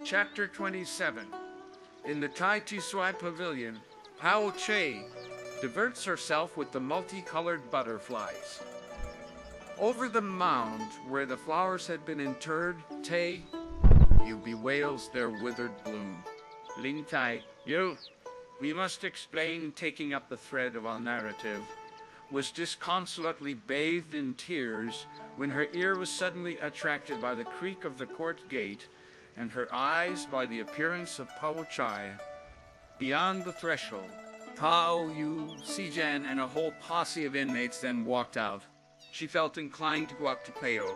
Chapter 27. In the Ti Ts'ui pavilion, Pao-ch'ai diverts herself with the multicolored butterflies. Over the mound where the flowers had been interred, Ti-yü bewails their withered bloom. Lin Tai-yü, we must explain, taking up the thread of our narrative, was disconsolately bathed in tears when her ear was suddenly attracted by the creak of the court gate and her eyes by the appearance of Paochai. Beyond the threshold, Pao-yü, Sijan, and a whole posse of inmates then walked out. She felt inclined to go up to Pao-yü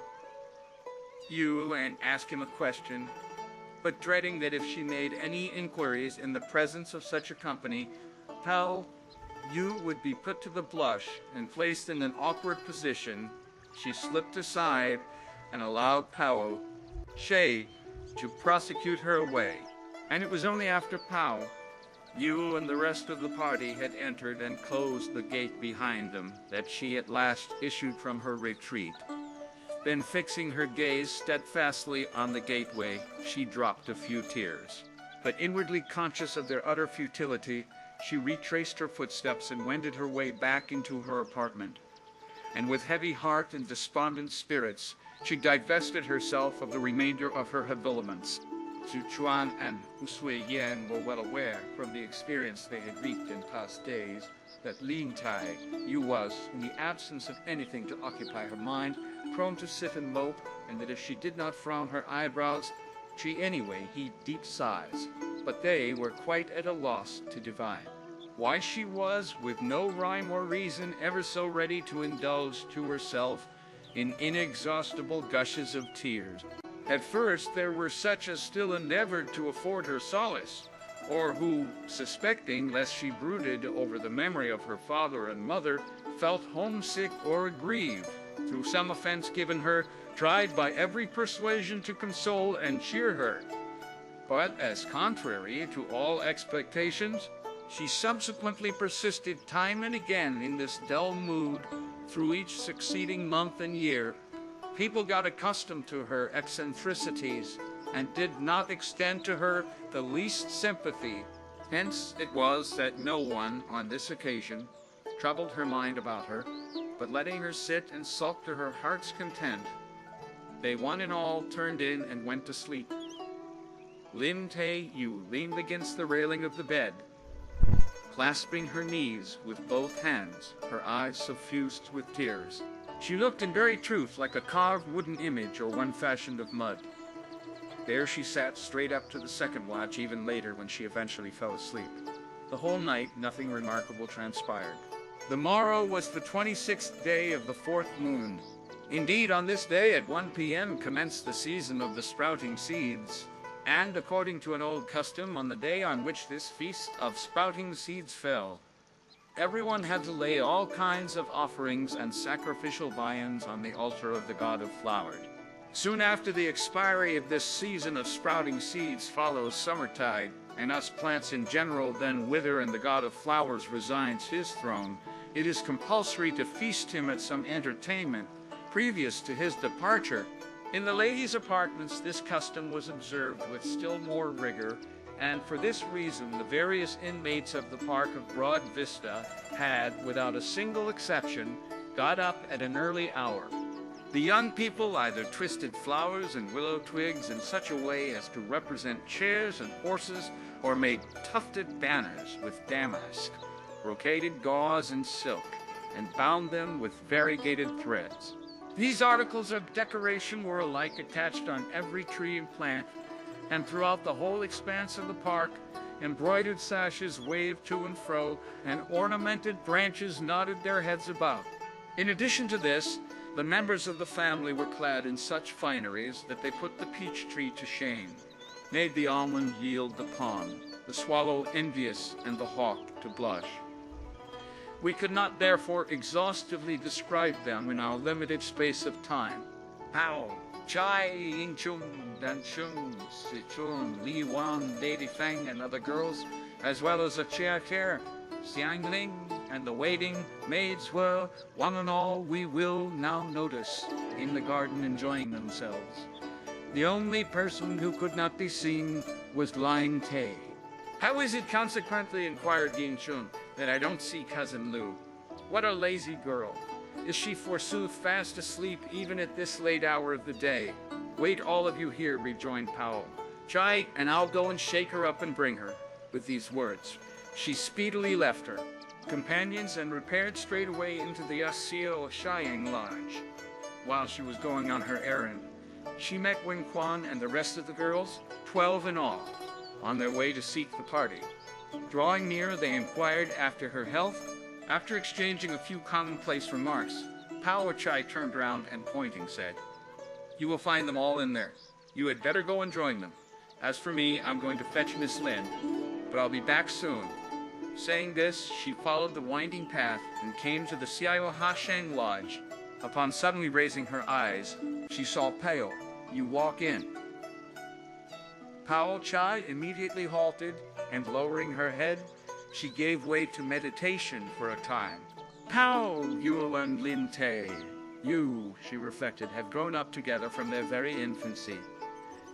and ask him a question, but dreading that if she made any inquiries in the presence of such a company, Pao-yü would be put to the blush and placed in an awkward position, she slipped aside and allowed Pao-ch'ai to prosecute her away. And it was only after Pao-yü and the rest of the party had entered and closed the gate behind them that she at last issued from her retreat. Then, fixing her gaze steadfastly on the gateway, she dropped a few tears. But inwardly conscious of their utter futility, she retraced her footsteps and wended her way back into her apartment. And with heavy heart and despondent spirits, she divested herself of the remainder of her habiliments. Sichuan and Hsiao Hung were well aware, from the experience they had reaped in past days, that Lin Tai-yü was, in the absence of anything to occupy her mind, prone to sit and mope, and that if she did not frown her eyebrows, she anyway heaved deep sighs. But they were quite at a loss to divine why she was, with no rhyme or reason, ever so ready to indulge to herself in inexhaustible gushes of tears. At first there were such as still endeavored to afford her solace, or who, suspecting lest she brooded over the memory of her father and mother, felt homesick or aggrieved through some offense given her, tried by every persuasion to console and cheer her. But as contrary to all expectations, she subsequently persisted time and again in this dull mood through each succeeding month and year. People got accustomed to her eccentricities and did not extend to her the least sympathy. Hence it was that no one, on this occasion, troubled her mind about her, but letting her sit and sulk to her heart's content, they one and all turned in and went to sleep. Lin Tai-yü leaned against the railing of the bed, clasping her knees with both hands, her eyes suffused with tears. She looked in very truth like a carved wooden image or one fashioned of mud. There she sat straight up to the second watch, even later when she eventually fell asleep. The whole night nothing remarkable transpired. The morrow was the 26th day of the 4th moon. Indeed, on this day at 1 p.m. commenced the season of the sprouting seeds. And according to an old custom, on the day on which this feast of sprouting seeds fell, everyone had to lay all kinds of offerings and sacrificial viands on the altar of the god of flowers. Soon after the expiry of this season of sprouting seeds follows summertide, and us plants in general then wither and the god of flowers resigns his throne. It is compulsory to feast him at some entertainment previous to his departure. In the ladies' apartments this custom was observed with still more rigor, and for this reason the various inmates of the park of Broad Vista had, without a single exception, got up at an early hour. The young people either twisted flowers and willow twigs in such a way as to represent chairs and horses, or made tufted banners with damask, brocaded gauze and silk, and bound them with variegated threads. These articles of decoration were alike attached on every tree and plant, and throughout the whole expanse of the park, embroidered sashes waved to and fro, and ornamented branches nodded their heads about. In addition to this, the members of the family were clad in such fineries that they put the peach tree to shame, made the almond yield the palm, the swallow envious, and the hawk to blush. We could not therefore exhaustively describe them in our limited space of time. Pao-ch'ai, Ying-chun, Dan-chun, Si-chun, Li-wan, Lady Feng, and other girls, as well as a Chia-chair, Xiang-ling, and the waiting-maids were, one and all, we will now notice, in the garden enjoying themselves. The only person who could not be seen was Lin Tai. How is it, consequently, inquired Yin Chun, that I don't see Cousin Lu? What a lazy girl. Is she forsooth fast asleep even at this late hour of the day? Wait all of you here, rejoined Pao-ch'ai, and I'll go and shake her up and bring her. With these words, she speedily left her companions and repaired straightway into the Hsiao Hung lodge. While she was going on her errand, she met Wen Quan and the rest of the girls, 12 in all, on their way to seek the party. Drawing near, they inquired after her health. After exchanging a few commonplace remarks, Paochai turned round and pointing said, "You will find them all in there. You had better go and join them. As for me, I'm going to fetch Miss Lin, but I'll be back soon." Saying this, she followed the winding path and came to the Hsiao Hung lodge. Upon suddenly raising her eyes, she saw Pao-yü walk in. Paochai immediately halted, and lowering her head, she gave way to meditation for a time. Pao-yü and Lin Tai-yü, she reflected, have grown up together from their very infancy.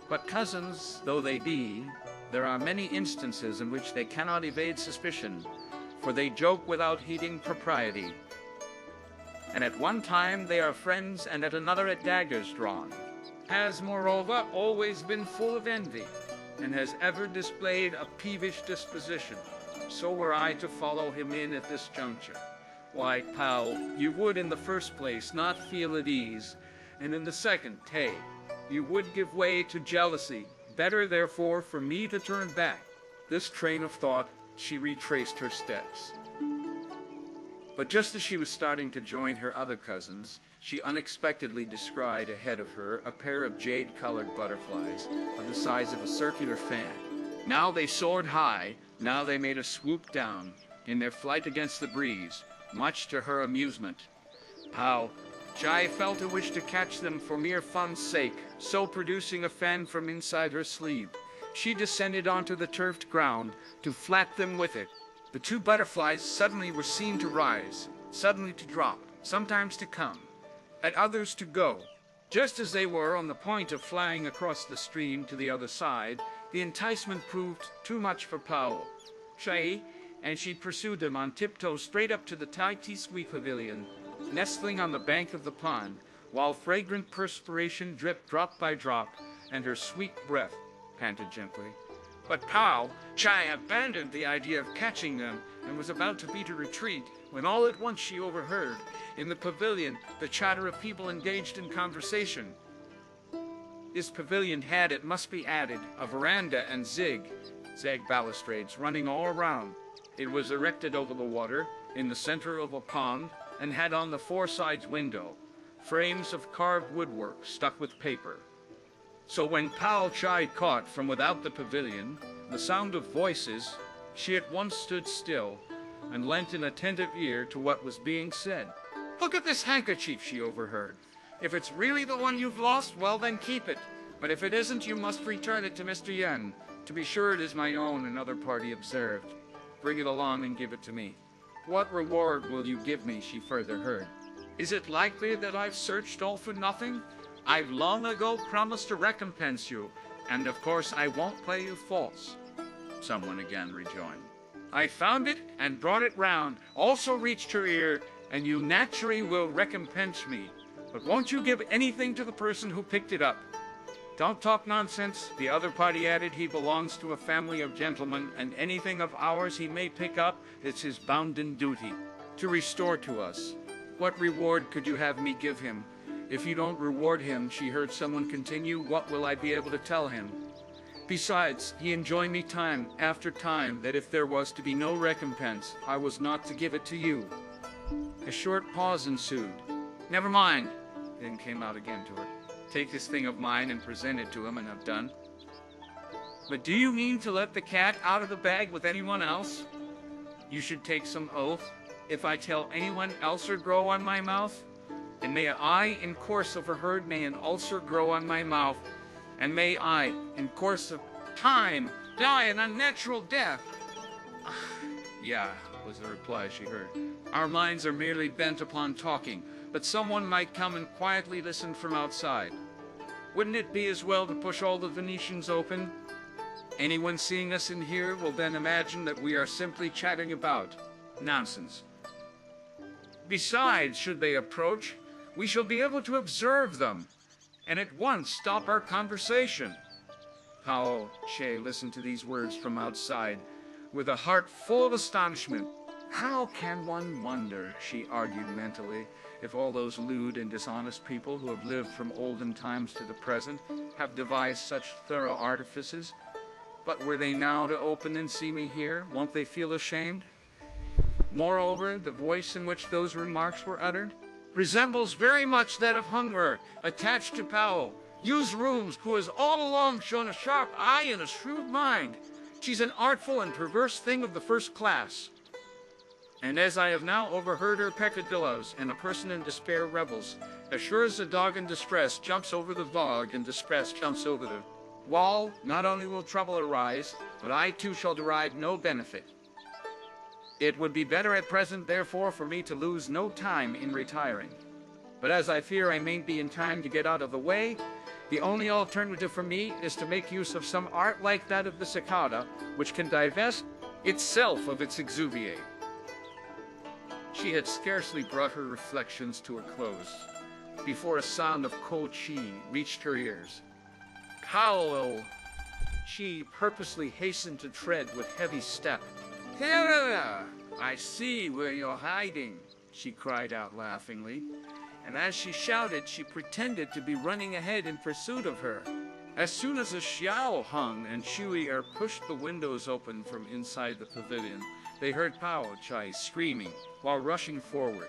But cousins though they be, there are many instances in which they cannot evade suspicion, for they joke without heeding propriety. And at one time they are friends, and at another at daggers drawn. Has moreover always been full of envy, and has ever displayed a peevish disposition. So were I to follow him in at this juncture, why, Pao, you would in the first place not feel at ease, and in the second, you would give way to jealousy. Better, therefore, for me to turn back. This train of thought, she retraced her steps. But just as she was starting to join her other cousins, she unexpectedly descried ahead of her a pair of jade-colored butterflies of the size of a circular fan. Now they soared high, now they made a swoop down, in their flight against the breeze, much to her amusement. Pao-ch'ai felt a wish to catch them for mere fun's sake, so producing a fan from inside her sleeve, she descended onto the turfed ground to flat them with it. The two butterflies suddenly were seen to rise, suddenly to drop, sometimes to come, at others to go. Just as they were on the point of flying across the stream to the other side, the enticement proved too much for Pao-ch'ai, and she pursued them on tiptoe straight up to the Ti Ts'ui pavilion, nestling on the bank of the pond, while fragrant perspiration dripped drop by drop, and her sweet breath panted gently. But Pao-ch'ai abandoned the idea of catching them, and was about to beat a retreat, when all at once she overheard, in the pavilion, the chatter of people engaged in conversation. This pavilion had, it must be added, a veranda and zig-zag balustrades running all around. It was erected over the water, in the center of a pond, and had on the four sides window, frames of carved woodwork stuck with paper. So when Pao-ch'ai caught from without the pavilion the sound of voices, she at once stood still, and lent an attentive ear to what was being said. "Look at this handkerchief," she overheard. "If it's really the one you've lost, well then keep it. But if it isn't, you must return it to Mr. Yen. To be sure it is my own," another party observed. "Bring it along and give it to me." "What reward will you give me?" she further heard. "Is it likely that I've searched all for nothing? I've long ago promised to recompense you, and of course I won't play you false," someone again rejoined. "I found it and brought it round, also reached her ear, and you naturally will recompense me. But won't you give anything to the person who picked it up?" "Don't talk nonsense," the other party added. "He belongs to a family of gentlemen, and anything of ours he may pick up, it's his bounden duty to restore to us. What reward could you have me give him? If you don't reward him," she heard someone continue, "what will I be able to tell him? Besides, he enjoined me time after time that if there was to be no recompense, I was not to give it to you." A short pause ensued. "Never mind," then came out again to her. "Take this thing of mine and present it to him, and have done." "But do you mean to let the cat out of the bag with anyone else? You should take some oath. If I tell anyone ulcer grow on my mouth, and may I, in course overheard, may an ulcer grow on my mouth, and may I, in course of time, die an unnatural death." "Yeah," was the reply she heard. "Our minds are merely bent upon talking, but someone might come and quietly listen from outside." Wouldn't it be as well to push all the Venetians open? Anyone seeing us in here will then imagine that we are simply chatting about nonsense. Besides, should they approach, we shall be able to observe them, and at once stop our conversation. Pao-ch'ai listened to these words from outside, with a heart full of astonishment. How can one wonder, she argued mentally, if all those lewd and dishonest people who have lived from olden times to the present have devised such thorough artifices? But were they now to open and see me here, won't they feel ashamed? Moreover, the voice in which those remarks were uttered resembles very much that of Hunger, attached to Pao-yu's rooms, who has all along shown a sharp eye and a shrewd mind. She's an artful and perverse thing of the first class. And as I have now overheard her peccadilloes, and a person in despair rebels, as sure as a dog in distress jumps over the dog in distress jumps over the wall, not only will trouble arise, but I too shall derive no benefit. It would be better at present, therefore, for me to lose no time in retiring. But as I fear I mayn't be in time to get out of the way, the only alternative for me is to make use of some art like that of the cicada, which can divest itself of its exuviae. She had scarcely brought her reflections to a close before a sound of Paochai reached her ears. She purposely hastened to tread with heavy step. "Here, I see where you're hiding," she cried out laughingly, and as she shouted, she pretended to be running ahead in pursuit of her. As soon as the Hsiao Hung and Ts'ui pushed the windows open from inside the pavilion, they heard Paochai screaming while rushing forward,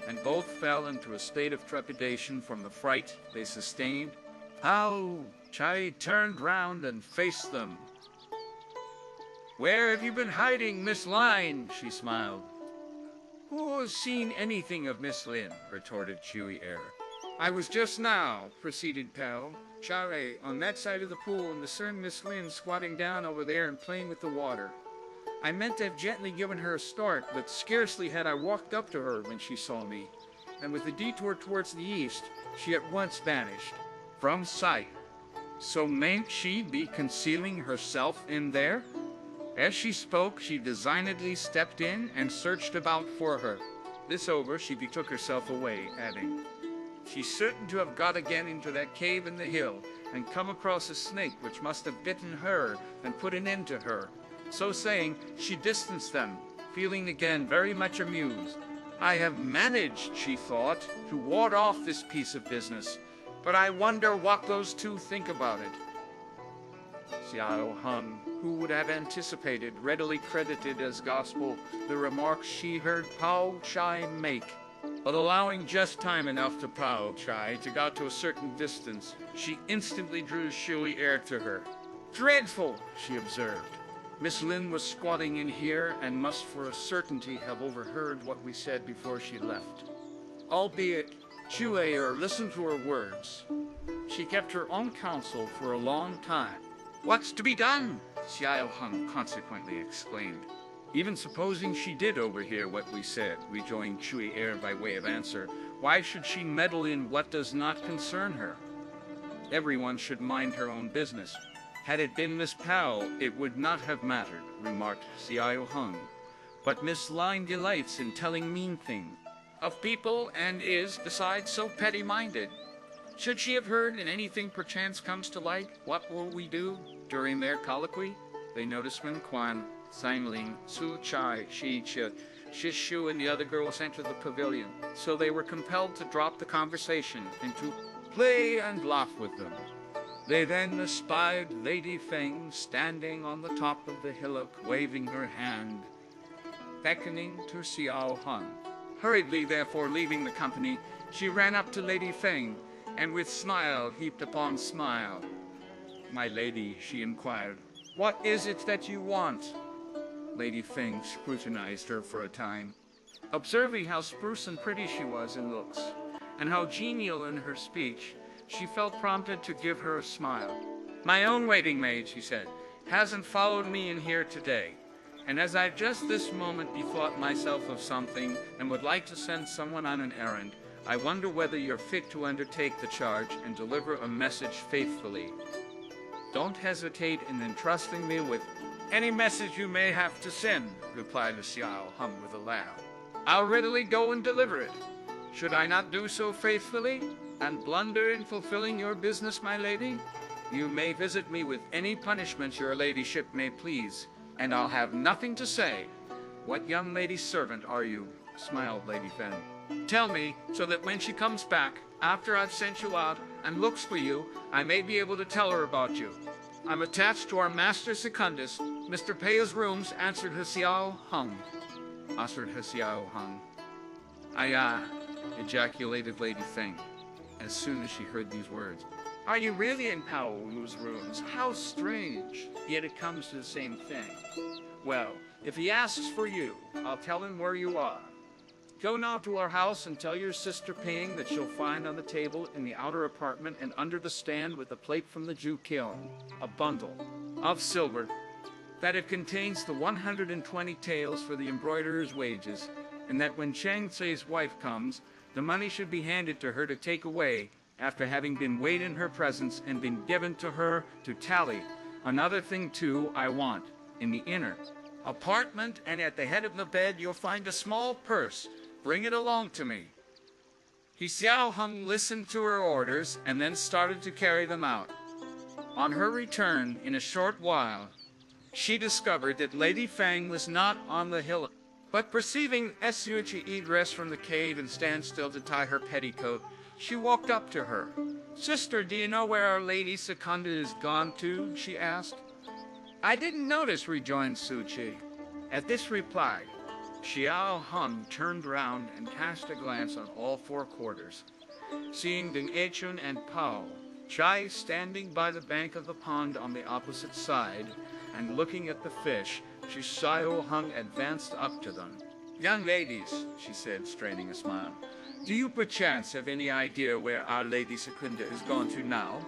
and both fell into a state of trepidation from the fright they sustained. Paochai turned round and faced them. "Where have you been hiding, Miss Lin?" she smiled. "Who has seen anything of Miss Lin?" retorted Ts'ui. "I was just now," proceeded Pao-ch'ai, "on that side of the pool and discerned Miss Lin squatting down over there and playing with the water. I meant to have gently given her a start, but scarcely had I walked up to her when she saw me, and with a detour towards the east, she at once vanished from sight. So mayn't she be concealing herself in there?" As she spoke, she designedly stepped in and searched about for her. This over, she betook herself away, adding, "She's certain to have got again into that cave in the hill, and come across a snake which must have bitten her and put an end to her." So saying, she distanced them, feeling again very much amused. "I have managed," she thought, "to ward off this piece of business, but I wonder what those two think about it." Hsiao Hung, who would have anticipated, readily credited as gospel the remarks she heard Paochai make. But allowing just time enough to Paochai to go to a certain distance, she instantly drew Ts'ui to her. "Dreadful," she observed. "Miss Lin was squatting in here and must for a certainty have overheard what we said before she left. Albeit, Ts'ui listened to her words. She kept her own counsel for a long time." "What's to be done?" Hsiao Hung consequently exclaimed. "Even supposing she did overhear what we said," rejoined Ts'ui by way of answer, "why should she meddle in what does not concern her? Everyone should mind her own business. Had it been Miss Pao, it would not have mattered," remarked Hsiao Hung. "But Miss Lin delights in telling mean things of people, and is, besides, so petty-minded. Should she have heard, and anything perchance comes to light, what will we do?" During their colloquy, they noticed when Quan, Ling, Su-chai, Shi-chia, Shishu, and the other girls entered the pavilion, so they were compelled to drop the conversation and to play and laugh with them. They then espied Lady Feng standing on the top of the hillock, waving her hand, beckoning to Hsiao Hung. Hurriedly, therefore, leaving the company, she ran up to Lady Feng, and with smile heaped upon smile. "My lady," she inquired, "what is it that you want?" Lady Feng scrutinized her for a time, observing how spruce and pretty she was in looks, and how genial in her speech. She felt prompted to give her a smile. "My own waiting-maid," she said, "hasn't followed me in here today, and as I've just this moment bethought myself of something and would like to send someone on an errand, I wonder whether you're fit to undertake the charge and deliver a message faithfully. Don't hesitate in entrusting me with any message you may have to send, replied Hsiao Hung with a laugh. I'll readily go and deliver it. Should I not do so faithfully, and blunder in fulfilling your business, my lady? You may visit me with any punishment your ladyship may please, and I'll have nothing to say. What young lady's servant are you? Smiled Lady Feng. Tell me, so that when she comes back, after I've sent you out, and looks for you, I may be able to tell her about you. I'm attached to our master secundus, Mr. Pea's rooms, answered Hsiao Hung. Ejaculated Lady Feng, as soon as she heard these words. Are you really in Pao-yu's rooms? How strange. Yet it comes to the same thing. Well, if he asks for you, I'll tell him where you are. Go now to our house and tell your sister Ping that she'll find on the table in the outer apartment and under the stand with a plate from the Jew kiln, a bundle of silver, that it contains the 120 taels for the embroiderer's wages, and that when Chang Tsui's wife comes, the money should be handed to her to take away, after having been weighed in her presence and been given to her to tally. Another thing, too, I want. In the inner apartment and at the head of the bed, you'll find a small purse. Bring it along to me. Hsiao Hung listened to her orders and then started to carry them out. On her return, in a short while, she discovered that Lady Feng was not on the hill, but perceiving Ts'ui dress from the cave and stand still to tie her petticoat, she walked up to her. Sister, do you know where our Lady Secunda is gone to? She asked. I didn't notice, rejoined Ts'ui. At this reply, Hsiao Hung turned round and cast a glance on all four quarters. Seeing Ding Echun and Pao-ch'ai standing by the bank of the pond on the opposite side, and looking at the fish, Hsiao Hung advanced up to them. Young ladies, she said, straining a smile, do you perchance have any idea where our Lady Secunda is gone to now?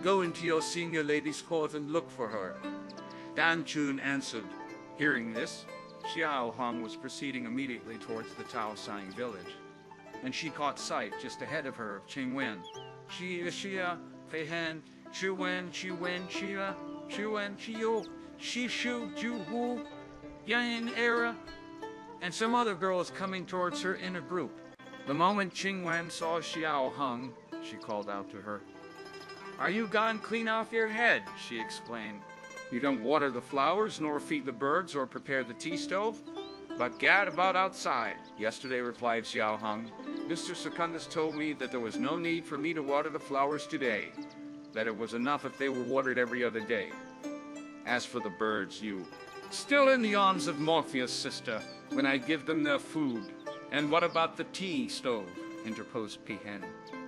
Go into your senior lady's court and look for her. Dan Chun answered. Hearing this, Hsiao Hung was proceeding immediately towards the Taosang village, and she caught sight just ahead of her of Qing Wen. Xia, Fei Han, Chu Wen, Xia, Chu Wen, Qiu, Shi Shu, Ju Hu, Yan Era, and some other girls coming towards her in a group. The moment Qing Wen saw Hsiao Hung, she called out to her. Are you gone clean off your head? She exclaimed. You don't water the flowers, nor feed the birds, or prepare the tea stove, but gad about outside. Yesterday, replied Hsiao Hung, Mr. Secundus told me that there was no need for me to water the flowers today, that it was enough if they were watered every other day. As for the birds, you... Still in the arms of Morpheus, sister, when I give them their food. And what about the tea stove? Interposed Pihen.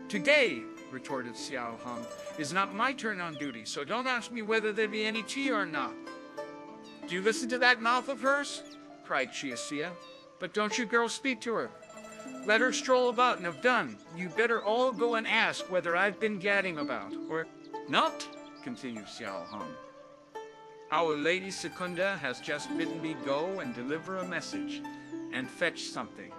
Today, retorted Hsiao Hung, is not my turn on duty, so don't ask me whether there be any tea or not. Do you listen to that mouth of hers? Cried Chia. But don't you girls speak to her. Let her stroll about, and have done. You better all go and ask whether I've been gadding about, or not, continued Hsiao Hung. Our Lady Secunda has just bidden me go and deliver a message, and fetch something.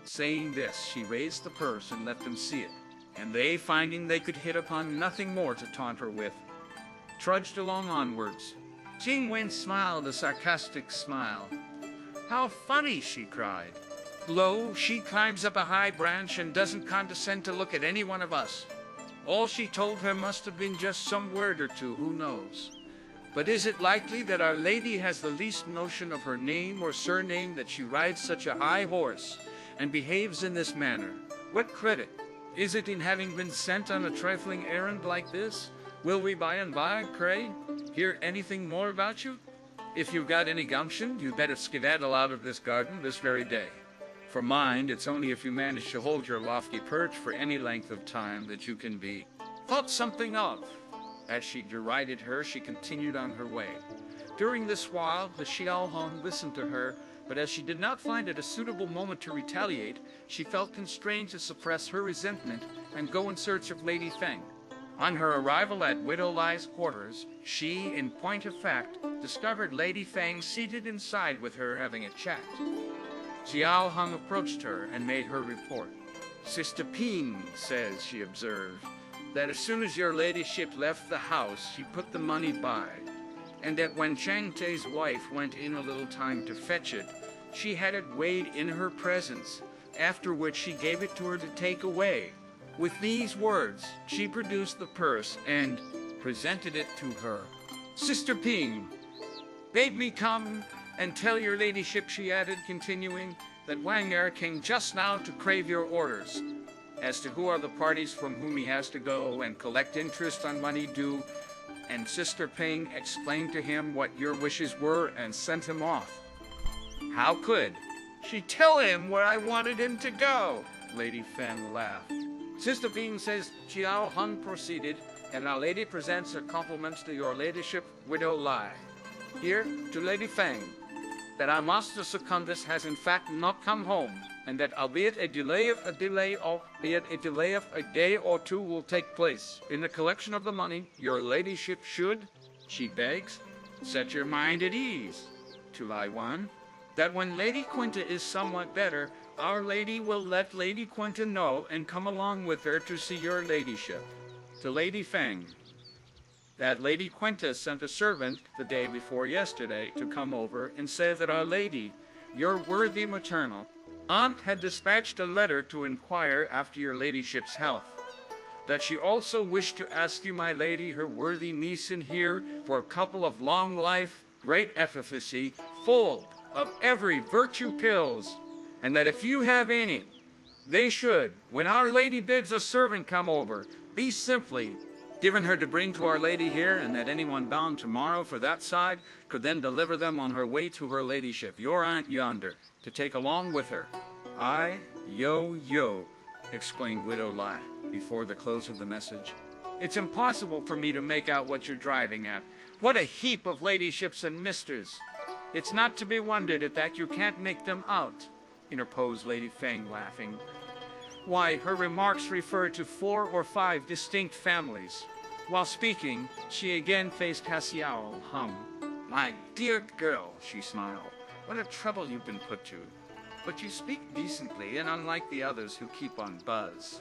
Saying this, she raised the purse and let them see it, and they, finding they could hit upon nothing more to taunt her with, trudged along onwards. Qing Wen smiled a sarcastic smile. How funny, she cried. Lo, she climbs up a high branch and doesn't condescend to look at any one of us. All she told her must have been just some word or two, who knows? But is it likely that Our Lady has the least notion of her name or surname that she rides such a high horse and behaves in this manner? What credit is it in having been sent on a trifling errand like this? Will we by and by, pray, hear anything more about you? If you've got any gumption, you'd better skedaddle out of this garden this very day. For mind, it's only if you manage to hold your lofty perch for any length of time that you can be thought something of. As she derided her, she continued on her way. During this while, the Hsiao Hung listened to her, but as she did not find it a suitable moment to retaliate, she felt constrained to suppress her resentment and go in search of Lady Feng. On her arrival at Widow Li's quarters, she, in point of fact, discovered Lady Feng seated inside with her having a chat. Hsiao Hung approached her and made her report. Sister Ping says, she observed, that as soon as your ladyship left the house, she put the money by, and that when Chang Te's wife went in a little time to fetch it, she had it weighed in her presence, after which she gave it to her to take away. With these words, she produced the purse and presented it to her. Sister Ping bade me come and tell your ladyship, she added, continuing, that Wang Er came just now to crave your orders as to who are the parties from whom he has to go and collect interest on money due, and Sister Ping explained to him what your wishes were and sent him off. How could she tell him where I wanted him to go? Lady Feng laughed. Sister Ping says, Hsiao Hung proceeded, and our lady presents her compliments to your ladyship, Widow Lai. Here, to Lady Feng, that our master Secundus has in fact not come home, and that albeit a delay of a day or two will take place in the collection of the money, your ladyship should, she begs, set your mind at ease. To Lai Wan, that when Lady Quinta is somewhat better, our lady will let Lady Quinta know and come along with her to see your ladyship. To Lady Feng, that Lady Quinta sent a servant the day before yesterday to come over and say that our lady, your worthy maternal aunt, had dispatched a letter to inquire after your ladyship's health. That she also wished to ask you, my lady, her worthy niece in here, for a couple of long life, great efficacy, full of every virtue pills, and that if you have any, they should, when our lady bids a servant come over, be simply given her to bring to our lady here, and that anyone bound tomorrow for that side could then deliver them on her way to her ladyship, your aunt yonder, to take along with her. Yo, exclaimed Widow Lai before the close of the message. It's impossible for me to make out what you're driving at. What a heap of ladyships and misters! It's not to be wondered at that you can't make them out, interposed Lady Feng, laughing. Why, her remarks refer to 4 or 5 distinct families. While speaking, she again faced Hsiao Hung. My dear girl, she smiled, what a trouble you've been put to. But you speak decently, and unlike the others who keep on buzz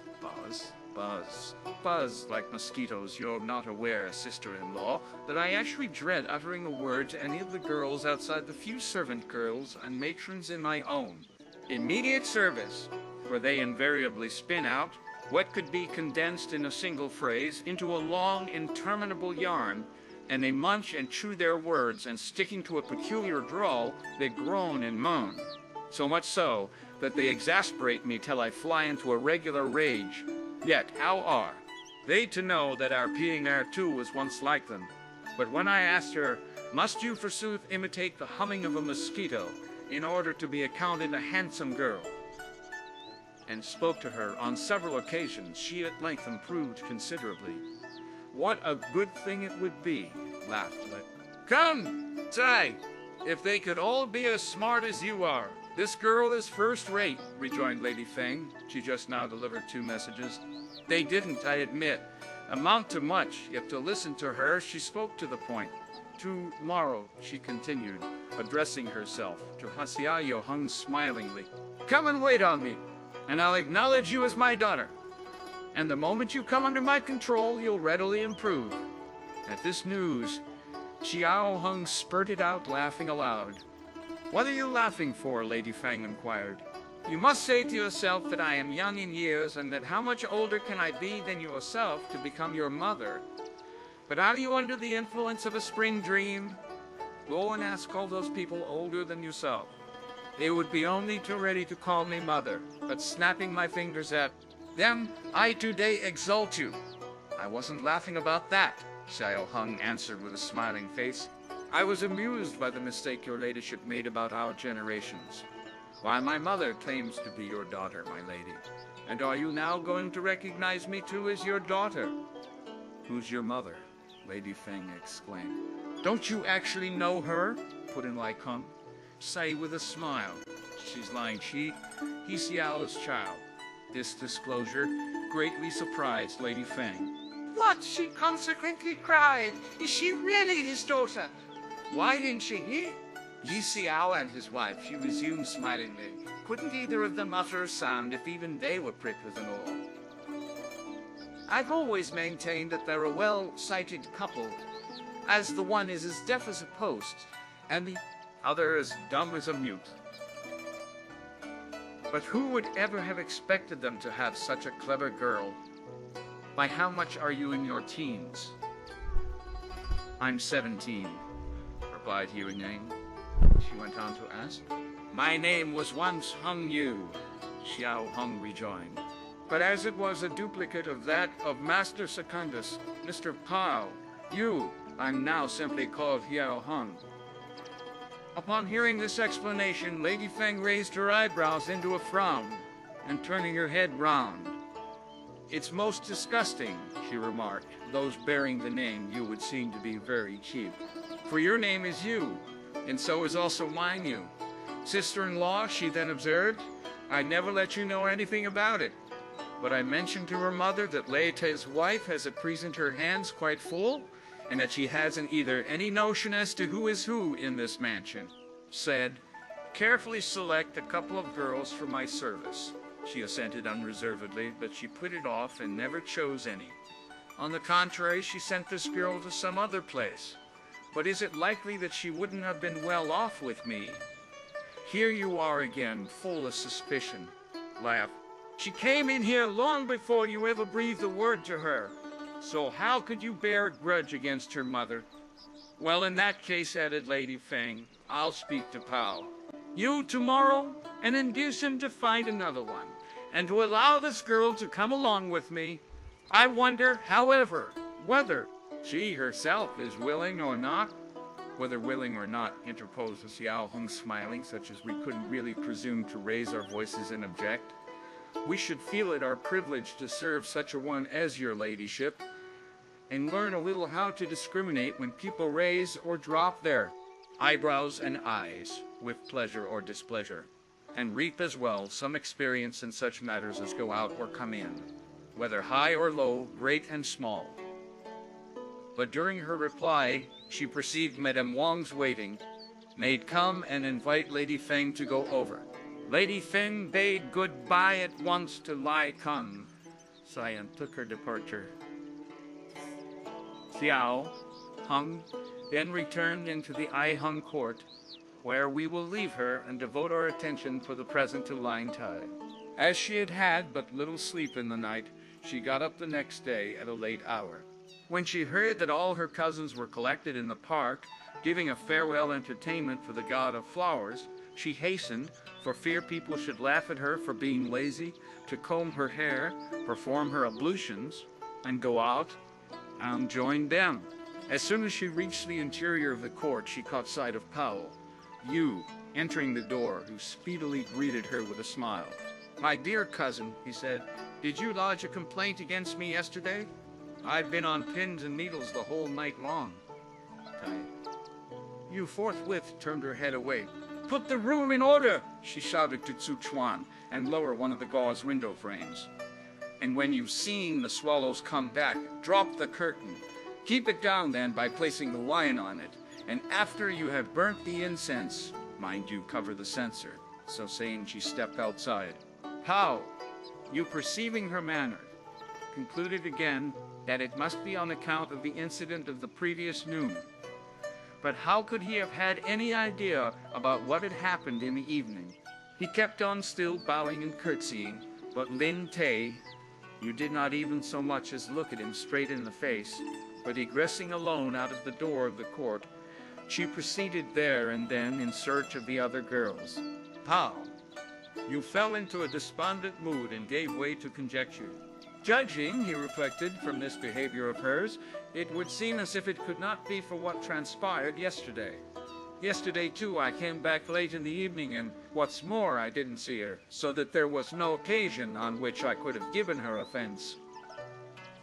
like mosquitoes. You're not aware, sister-in-law, that I actually dread uttering a word to any of the girls outside the few servant girls and matrons in my own immediate service, for they invariably spin out what could be condensed in a single phrase into a long, interminable yarn, and they munch and chew their words, and sticking to a peculiar drawl, they groan and moan. So much so that they exasperate me till I fly into a regular rage. Yet how are they to know that our being there too was once like them? But when I asked her, must you forsooth imitate the humming of a mosquito in order to be accounted a handsome girl, and spoke to her on several occasions, she at length improved considerably. What a good thing it would be, laughed Lit. Come, Ts'ui, if they could all be as smart as you are. This girl is first rate, rejoined Lady Feng. She just now delivered 2 messages. They didn't, I admit, amount to much, yet to listen to her, she spoke to the point. Tomorrow, she continued, addressing herself to Hsiao Hung smilingly. Come and wait on me, and I'll acknowledge you as my daughter. And the moment you come under my control, you'll readily improve. At this news, Hsiao Hung spurted out, laughing aloud. What are you laughing for? Lady Feng inquired. You must say to yourself that I am young in years, and that how much older can I be than yourself to become your mother? But are you under the influence of a spring dream? Go and ask all those people older than yourself. They would be only too ready to call me mother, but snapping my fingers at them, I today exalt you. I wasn't laughing about that, Hsiao Hung answered with a smiling face. I was amused by the mistake your ladyship made about our generations. Why, my mother claims to be your daughter, my lady. And are you now going to recognize me too as your daughter? Who's your mother? Lady Feng exclaimed. Don't you actually know her? Put in Lai Kung. Say with a smile. She's lying. He's Xiao's child. This disclosure greatly surprised Lady Feng. What? She consequently cried. Is she really his daughter? Why didn't she hear? Yi Xiao and his wife, she resumed smilingly. Couldn't either of them utter a sound if even they were pricked with an oar. I've always maintained that they're a well-sighted couple, as the one is as deaf as a post, and the other as dumb as a mute. But who would ever have expected them to have such a clever girl? By how much are you in your teens? I'm 17, replied Hsiao Hung. She went on to ask. My name was once Hung-yu, Hsiao Hung rejoined. But as it was a duplicate of that of Master Secundus, Mr. Pao-yü, I'm now simply called Hsiao Hung. Upon hearing this explanation, Lady Feng raised her eyebrows into a frown, and turning her head round. It's most disgusting, she remarked. Those bearing the name Yu would seem to be very cheap. For your name is Yu, and so is also mine Yu. Sister-in-law, she then observed, I never let you know anything about it. But I mentioned to her mother that Lei Tai's wife has at present her hands quite full, and that she hasn't either any notion as to who is who in this mansion. Said, carefully select a couple of girls for my service. She assented unreservedly, but she put it off and never chose any. On the contrary, she sent this girl to some other place. But is it likely that she wouldn't have been well off with me? Here you are again, full of suspicion. Laugh. She came in here long before you ever breathed a word to her. So how could you bear a grudge against her mother? Well, in that case, added Lady Feng, I'll speak to Pao. You tomorrow, and induce him to find another one, and to allow this girl to come along with me. I wonder, however, whether she herself is willing or not. Whether willing or not, interposed Hsiao Hung, smiling, such as we couldn't really presume to raise our voices and object. We should feel it our privilege to serve such a one as your ladyship, and learn a little how to discriminate when people raise or drop their eyebrows and eyes with pleasure or displeasure, and reap as well some experience in such matters as go out or come in, whether high or low, great and small. But during her reply, she perceived Madame Wang's waiting maid come and invite Lady Feng to go over. Lady Feng bade goodbye at once to Lai Kun, and took her departure. Hsiao Hung then returned into the Ai Hung court, where we will leave her and devote our attention for the present to Lin Tai. As she had had but little sleep in the night, she got up the next day at a late hour. When she heard that all her cousins were collected in the park, giving a farewell entertainment for the god of flowers, she hastened, for fear people should laugh at her for being lazy, to comb her hair, perform her ablutions, and go out and join them. As soon as she reached the interior of the court, she caught sight of Pao-yü entering the door, who speedily greeted her with a smile. My dear cousin, he said, did you lodge a complaint against me yesterday? I've been on pins and needles the whole night long. Yu forthwith turned her head away. Put the room in order, she shouted to Tzu-chuan, and lower one of the gauze window frames. And when you've seen the swallows come back, drop the curtain. Keep it down then by placing the wine on it, and after you have burnt the incense, mind you cover the censer. So saying, she stepped outside. Pao, you perceiving her manner, concluded again that it must be on account of the incident of the previous noon. But how could he have had any idea about what had happened in the evening? He kept on still bowing and curtsying, but Lin Tai-yü did not even so much as look at him straight in the face, but egressing alone out of the door of the court, she proceeded there and then in search of the other girls. Pao, you fell into a despondent mood and gave way to conjecture. Judging, he reflected, from this behavior of hers, it would seem as if it could not be for what transpired yesterday. Yesterday, too, I came back late in the evening, and what's more, I didn't see her, so that there was no occasion on which I could have given her offense.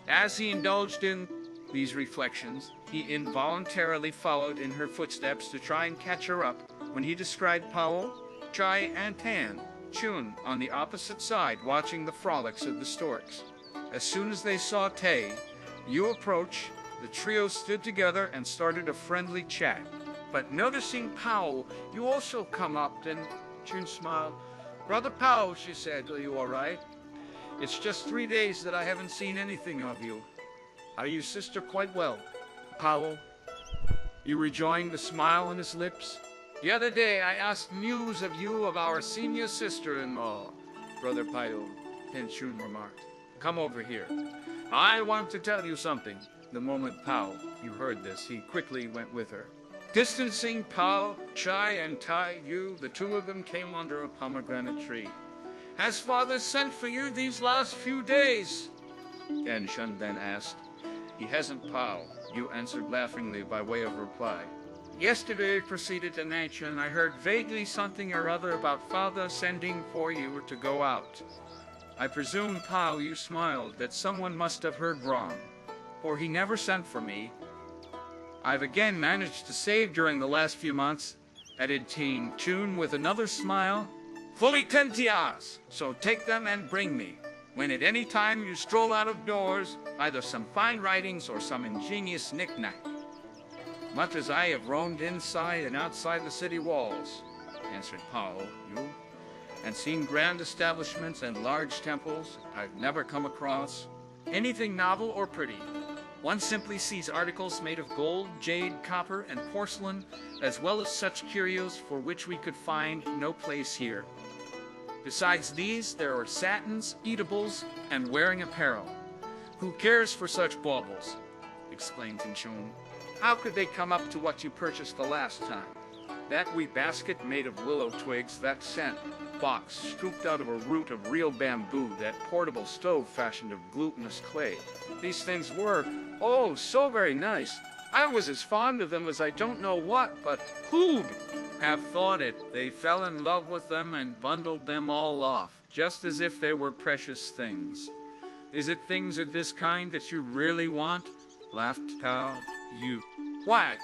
As he indulged in these reflections, he involuntarily followed in her footsteps to try and catch her up, when he descried Paochai and Chun on the opposite side watching the frolics of the storks. As soon as they saw Tai-yü approach, the trio stood together and started a friendly chat. But noticing Pao-yü also come up, then Chun smiled. Brother Pao, she said, are you all right? It's just 3 days that I haven't seen anything of you. Are you sister quite well? Pao, you rejoined, the smile on his lips. The other day I asked news of you of our senior sister-in-law, Brother Pao, Chun remarked. Come over here. I want to tell you something. The moment Pao-yü heard this, he quickly went with her. Distancing Pao-ch'ai and Tai-yü, the two of them came under a pomegranate tree. Has father sent for you these last few days? Shun then asked. He hasn't, Pao-yü answered laughingly by way of reply. Yesterday, proceeded Chun, I heard vaguely something or other about father sending for you to go out. I presume Pao-yü smiled that someone must have heard wrong, for he never sent for me. I've again managed to save during the last few months, added Chun with another smile. Fully 10 tias, so take them and bring me. When at any time you stroll out of doors, either some fine writings or some ingenious knick-knack. Much as I have roamed inside and outside the city walls, answered Pao-yü, and seen grand establishments and large temples, I've never come across anything novel or pretty. One simply sees articles made of gold, jade, copper, and porcelain, as well as such curios for which we could find no place here. Besides these, there are satins, eatables, and wearing apparel. Who cares for such baubles? Exclaimed Chun. How could they come up to what you purchased the last time? That wee basket made of willow twigs, that scent box scooped out of a root of real bamboo, that portable stove fashioned of glutinous clay. These things were, oh, so very nice. I was as fond of them as I don't know what, but who'd have thought it? They fell in love with them and bundled them all off, just as if they were precious things. Is it things of this kind that you really want? Laughed Pao-yü. Why,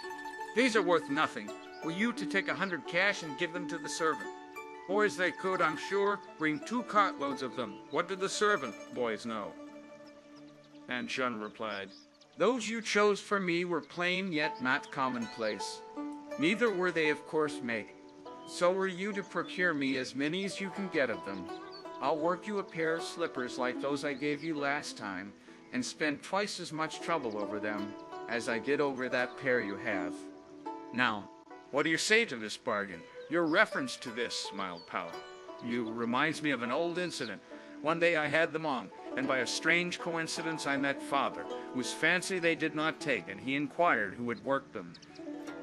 these are worth nothing. Were you to take 100 cash and give them to the servant? Boys, they could, I'm sure, bring 2 cartloads of them. What did the servant boys know? And Chun replied, those you chose for me were plain yet not commonplace. Neither were they, of course, made. So were you to procure me as many as you can get of them. I'll work you a pair of slippers like those I gave you last time, and spend twice as much trouble over them as I did over that pair you have. Now, what do you say to this bargain? Your reference to this, smiled Pao-yü, reminds me of an old incident. One day I had them on, and by a strange coincidence I met father, whose fancy they did not take, and he inquired who had worked them.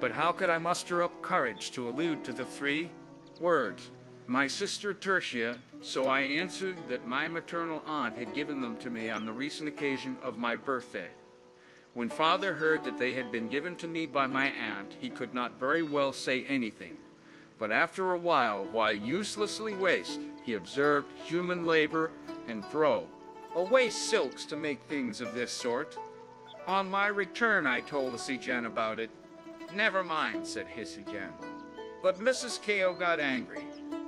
But how could I muster up courage to allude to the 3 words? My sister Tertia, so I answered that my maternal aunt had given them to me on the recent occasion of my birthday. When father heard that they had been given to me by my aunt, he could not very well say anything. But after a while, why uselessly waste, he observed human labor and throw away silks to make things of this sort. On my return, I told Hsiao about it. Never mind, said Hsiao. But Mrs. Ko got angry.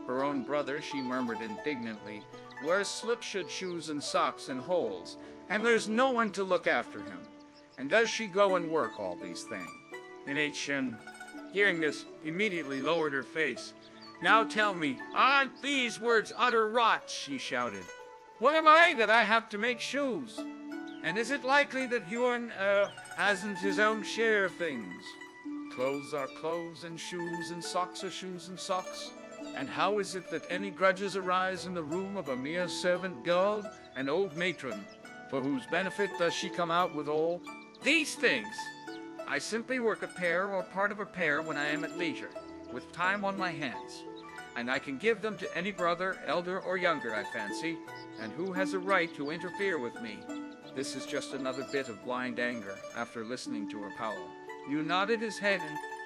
Her own brother, she murmured indignantly, wears slipshod shoes and socks and holes, and there's no one to look after him. And does she go and work all these things? And Chun, hearing this, immediately lowered her face. Now tell me, aren't these words utter rot? She shouted. What am I that I have to make shoes? And is it likely that Huan hasn't his own share of things? Clothes are clothes, and shoes and socks are shoes and socks. And how is it that any grudges arise in the room of a mere servant girl, an old matron? For whose benefit does she come out with all these things? I simply work a pair or part of a pair when I am at leisure, with time on my hands. And I can give them to any brother, elder or younger, I fancy. And who has a right to interfere with me? This is just another bit of blind anger, after listening to her Pao-yü nodded his head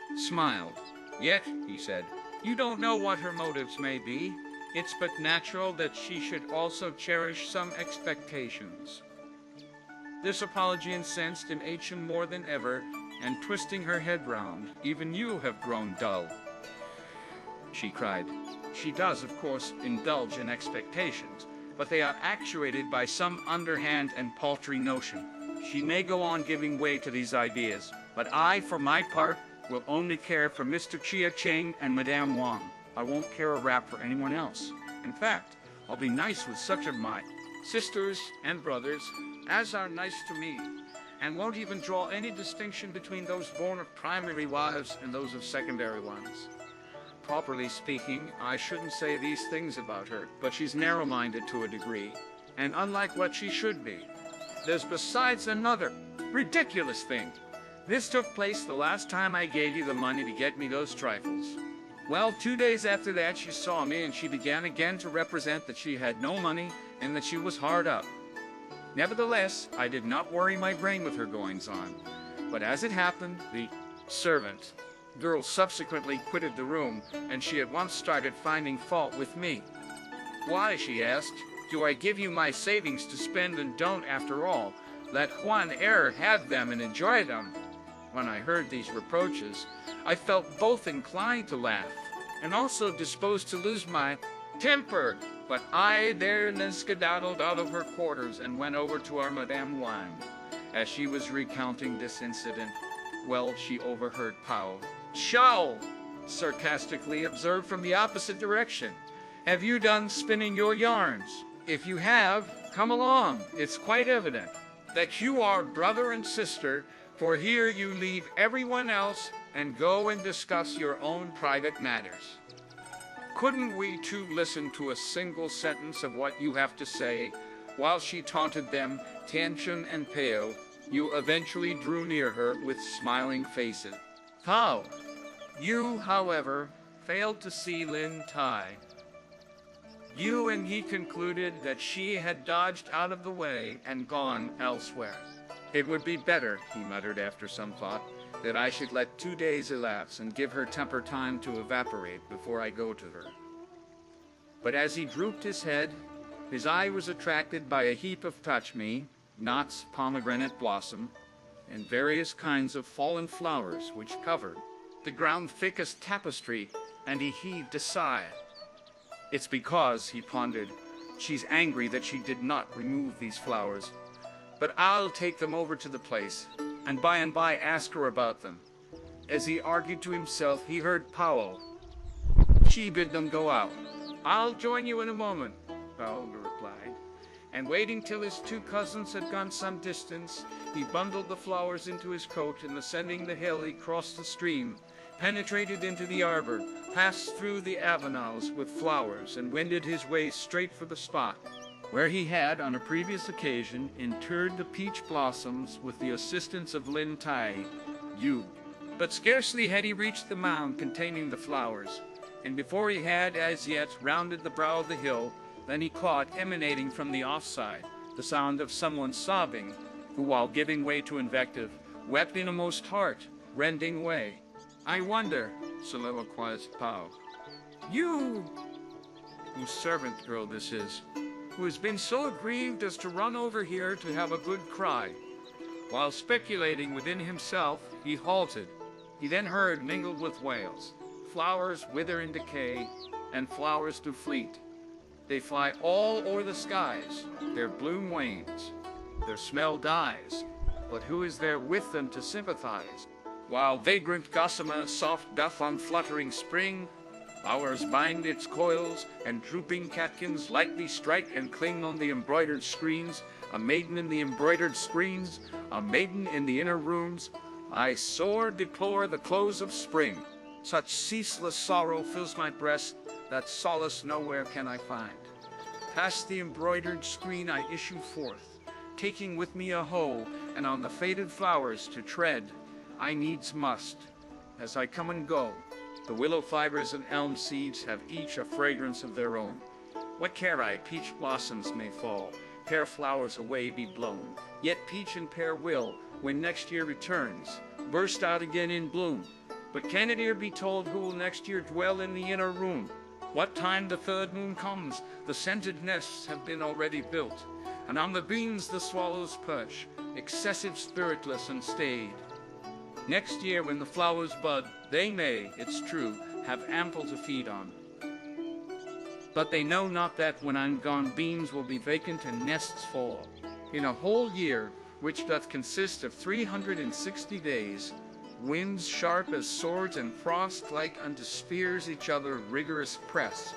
and smiled. Yet, he said, you don't know what her motives may be. It's but natural that she should also cherish some expectations. This apology incensed Chun more than ever, and twisting her head round, even you have grown dull, she cried. She does, of course, indulge in expectations, but they are actuated by some underhand and paltry notion. She may go on giving way to these ideas, but I, for my part, will only care for Mr. Chia Cheng and Madame Wang. I won't care a rap for anyone else. In fact, I'll be nice with such of my sisters and brothers as are nice to me, and won't even draw any distinction between those born of primary wives and those of secondary ones. Properly speaking, I shouldn't say these things about her, but she's narrow-minded to a degree, and unlike what she should be. There's besides another ridiculous thing. This took place the last time I gave you the money to get me those trifles. Well, 2 days after that, she saw me, and she began again to represent that she had no money and that she was hard up. Nevertheless, I did not worry my brain with her goings-on. But as it happened, the servant girl subsequently quitted the room, and she at once started finding fault with me. "Why," she asked, "do I give you my savings to spend and don't, after all, let Juan Error have them and enjoy them?" When I heard these reproaches, I felt both inclined to laugh and also disposed to lose my temper, but I therein skedaddled out of her quarters and went over to our Madame Wang. As she was recounting this incident, well, she overheard Pao-ch'ai sarcastically observe from the opposite direction, "Have you done spinning your yarns? If you have, come along. It's quite evident that you are brother and sister, for here you leave everyone else and go and discuss your own private matters. Couldn't we too listen to a single sentence of what you have to say?" While she taunted them, Tianchen and Pao, you eventually drew near her with smiling faces. Pao-yü, however, failed to see Lin Tai-yü, and he concluded that she had dodged out of the way and gone elsewhere. "It would be better," he muttered after some thought, "that I should let 2 days elapse and give her temper time to evaporate before I go to her." But as he drooped his head, his eye was attracted by a heap of touch-me, knots, pomegranate blossom, and various kinds of fallen flowers which covered the ground thick as tapestry, and he heaved a sigh. "It's because," he pondered, "she's angry that she did not remove these flowers. But I'll take them over to the place, and by ask her about them." As he argued to himself, he heard Pao-ch'ai bid them go out. "I'll join you in a moment," Pao-yü replied, and waiting till his 2 cousins had gone some distance, he bundled the flowers into his coat, and ascending the hill he crossed the stream, penetrated into the arbor, passed through the avenues with flowers, and wended his way straight for the spot where he had on a previous occasion interred the peach blossoms with the assistance of Lin Tai-yü. But scarcely had he reached the mound containing the flowers, and before he had as yet rounded the brow of the hill, than he caught, emanating from the offside, the sound of someone sobbing, who, while giving way to invective, wept in a most heart-rending way. "I wonder," soliloquized Pao-yü, whose servant girl this is, who has been so aggrieved as to run over here to have a good cry. While speculating within himself, he halted. He then heard, mingled with wails, "Flowers wither and decay, and flowers do fleet. They fly all o'er the skies, their bloom wanes, their smell dies, but who is there with them to sympathize? While vagrant gossamer soft doth on fluttering spring, flowers bind its coils, and drooping catkins lightly strike and cling on the embroidered screens, a maiden in the embroidered screens, a maiden in the inner rooms. I sore deplore the close of spring. Such ceaseless sorrow fills my breast, that solace nowhere can I find. Past the embroidered screen I issue forth, taking with me a hoe, and on the faded flowers to tread I needs must. As I come and go, the willow fibers and elm seeds have each a fragrance of their own. What care I, peach blossoms may fall, pear flowers away be blown, yet peach and pear will, when next year returns, burst out again in bloom. But can it e'er be told who will next year dwell in the inner room? What time the 3rd moon comes, the scented nests have been already built, and on the beams the swallows perch, excessive spiritless and staid. Next year when the flowers bud, they may, it's true, have ample to feed on. But they know not that when I'm gone beams will be vacant and nests full. In a whole year, which doth consist of 360 days, winds sharp as swords and frost like unto spears each other rigorous press.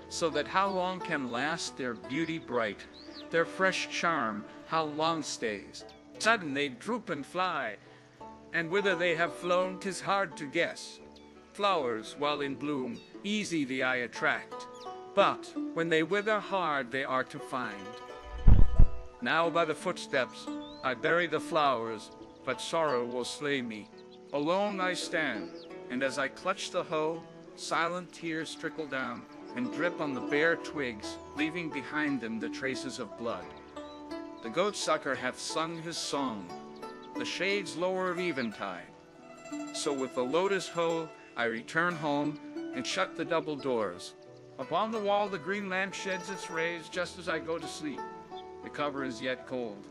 so that how long can last their beauty bright, their fresh charm, how long stays? Sudden they droop and fly, and whither they have flown 'tis hard to guess. Flowers, while in bloom, easy the eye attract, but when they wither hard they are to find. Now by the footsteps I bury the flowers, but sorrow will slay me. Alone I stand, and as I clutch the hoe, silent tears trickle down and drip on the bare twigs, leaving behind them the traces of blood. The goat-sucker hath sung his song, the shades lower of eventide. So with the lotus hoe I return home and shut the double doors. Upon the wall the green lamp sheds its rays just as I go to sleep. The cover is yet cold.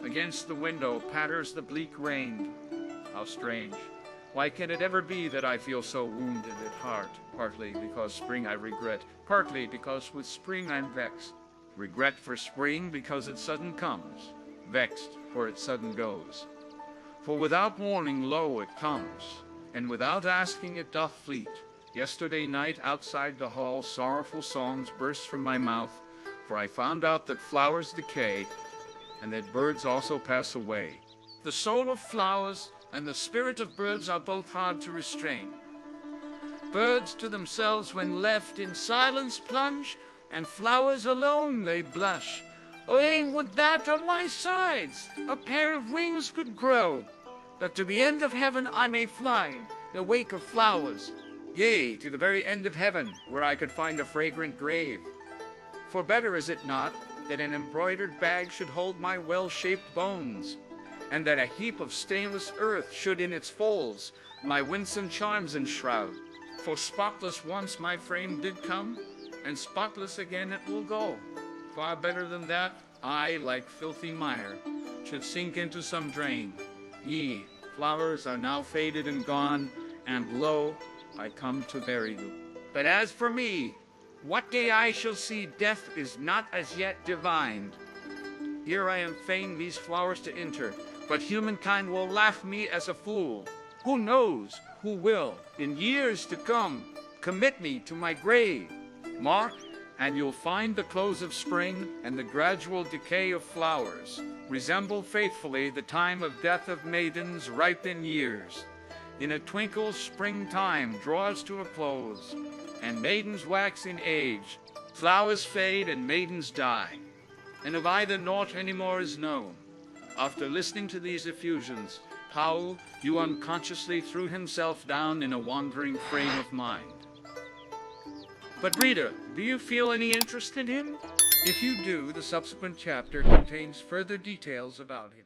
Against the window patters the bleak rain. How strange. Why can it ever be that I feel so wounded at heart? Partly because spring I regret, partly because with spring I'm vexed. Regret for spring because it sudden comes, vexed for it sudden goes. For without warning lo it comes, and without asking it doth fleet. Yesterday night outside the hall sorrowful songs burst from my mouth, for I found out that flowers decay, and that birds also pass away. The soul of flowers and the spirit of birds are both hard to restrain. Birds to themselves when left in silence plunge, and flowers alone they blush. Oh, would that on my sides a pair of wings could grow, that to the end of heaven I may fly, the wake of flowers, yea, to the very end of heaven, where I could find a fragrant grave. For better is it not that an embroidered bag should hold my well-shaped bones, and that a heap of stainless earth should in its folds my winsome charms enshroud. For spotless once my frame did come, and spotless again it will go. Far better than that, I, like filthy mire, should sink into some drain. Ye, flowers are now faded and gone, and lo, I come to bury you. But as for me, what day I shall see death is not as yet divined. Here I am fain these flowers to enter, but humankind will laugh me as a fool. Who knows who will, in years to come, commit me to my grave? Mark, and you'll find the close of spring and the gradual decay of flowers resemble faithfully the time of death of maidens ripe in years. In a twinkle springtime draws to a close, and maidens wax in age. Flowers fade and maidens die, and of either naught any more is known. After listening to these effusions, Pao-yü unconsciously threw himself down in a wandering frame of mind. But reader, do you feel any interest in him? If you do, the subsequent chapter contains further details about him.